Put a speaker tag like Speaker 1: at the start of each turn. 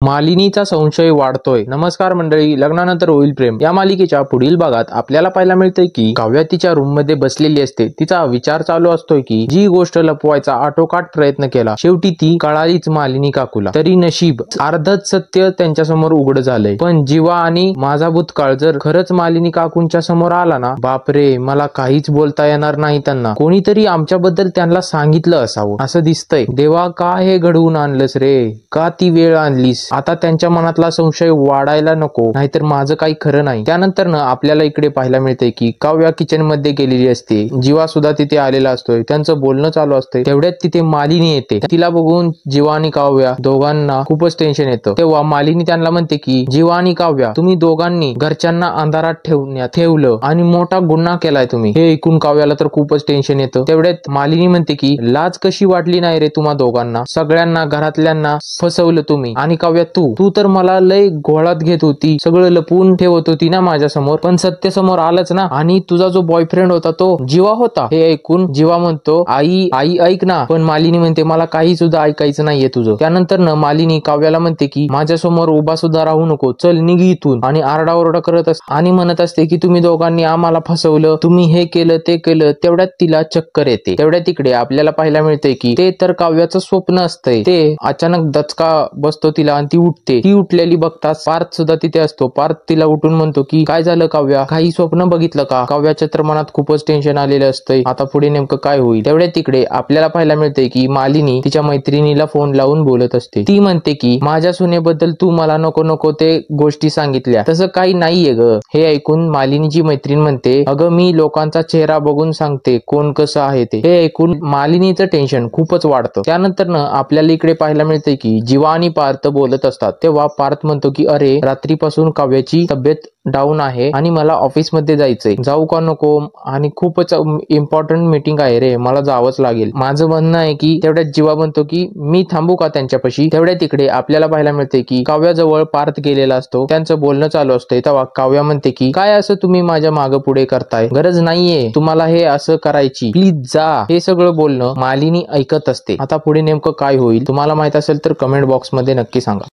Speaker 1: मालिनीचा संशय वाढतोय. नमस्कार मंडळी, लग्नानंतर होईल प्रेम या मालिकेच्या पुढील भागात आपल्याला पाहायला मिळतंय की काव्या तिच्या रूम मध्ये बसलेली असते. तिचा विचार चालू असतोय की जी गोष्ट लपवायचा आटोकाट प्रयत्न केला शेवटी ती कळालीच मालिनी काकूला. तरी नशीब अर्धच सत्य त्यांच्या समोर उघड झालंय. पण जीवा आणि माझा भूतकाळ जर खरंच मालिनी काकूंच्या समोर आला ना, बापरे, मला काहीच बोलता येणार नाही. त्यांना कोणीतरी आमच्याबद्दल त्यांना सांगितलं असावं असं दिसतंय. देवा, का हे घडवून आणलंस रे? का ती वेळ आणलीस? आता त्यांच्या मनातला संशय वाढायला नको, नाहीतर माझं काही खरं नाही. त्यानंतर आपल्याला इकडे पाहायला मिळतंय की काव्या किचन मध्ये गेलेली असते. जीवा सुद्धा तिथे आलेला असतोय. त्यांचं बोलणं चालू असतंय. तेवढ्यात तिथे मालिनी येते. तिला बघून जीवा आणि काव्या दोघांना खूपच टेन्शन येतं. तेव्हा मालिनी त्यांना म्हणते की जीवा आणि काव्या, तुम्ही दोघांनी घरच्यांना अंधारात ठेवलं आणि मोठा गुन्हा केलाय तुम्ही. हे ऐकून काव्याला तर खूपच टेन्शन येतं. तेवढ्यात मालिनी म्हणते की लाज कशी वाटली नाही रे तुम्हा दोघांना? सगळ्यांना घरातल्यांना फसवलं तुम्ही. आणि काव्या, तू तर मला लय घोळात घेत होती, सगळं लपवून ठेवत होती ना माझ्या समोर, पण सत्य समोर आलंच ना. आणि तुझा जो बॉयफ्रेंड होता तो जीवा होता. हे ऐकून जीवा म्हणतो आई ऐक ना. पण मालिनी म्हणते मला काही सुद्धा ऐकायचं नाहीये तुझं. त्यानंतर मालिनी काव्याला म्हणते की माझ्या समोर उभा सुद्धा राहू नको, चल निघ इथून. आणि आरडाओरडा करत असते आणि म्हणत असते की तुम्ही दोघांनी आम्हाला फसवलं, तुम्ही हे केलं ते केलं. तेवढ्यात तिला चक्कर येते. तेवढ्यात तिकडे आपल्याला पाहायला मिळतंय की ते तर काव्याचं स्वप्न असतंय. ते अचानक दचका बसतो तिला आणि ती उठते. ती उठलेली बघताच पार्थ सुद्धा तिथे असतो. पार्थ तिला उठून म्हणतो की काय झालं काव्या, काही स्वप्न बघितलं का? काव्याच्या तर मनात खूपच टेन्शन आलेलं असतंय. आता पुढे नेमकं काय होईल? तेवढ्यात तिकडे आपल्याला पाहायला मिळतंय की मालिनी तिच्या मैत्रिणीला फोन लावून बोलत असते. ती म्हणते की माझ्या सुनेबद्दल तू मला नको ते गोष्टी सांगितल्या, तसं काही नाहीये ग. हे ऐकून मालिनीची मैत्रीण म्हणते अगं मी लोकांचा चेहरा बघून सांगते कोण कसं आहे ते. हे ऐकून मालिनीचं टेन्शन खूपच वाढतं. त्यानंतर आपल्याला इकडे पाहायला मिळतंय की जीवा आणि पार्थ बोलत असतात. तेव्हा पार्थ म्हणतो की अरे, रात्रीपासून काव्याची तब्येत डाऊन आहे आणि मला ऑफिस मध्ये जायचंय, जाऊ का नको? आणि खूपच इम्पॉर्टंट मीटिंग आहे रे, मला जावंच लागेल. माझं म्हणणं आहे की तेवढ्यात जीवा म्हणतो की मी थांबू का त्यांच्यापाशी? तेवढ्या तिकडे आपल्याला पाहायला मिळते की काव्याजवळ पार्थ गेलेला असतो. त्यांचं बोलणं चालू असतंय. तेव्हा काव्या म्हणते की काय असं तुम्ही माझ्या मागं पुढे करताय? गरज नाहीये तुम्हाला हे असं करायची, प्लीज जा. हे सगळं बोलणं मालिनी ऐकत असते. आता पुढे नेमकं काय होईल तुम्हाला माहित असेल तर कमेंट बॉक्स मध्ये नक्की सांगा.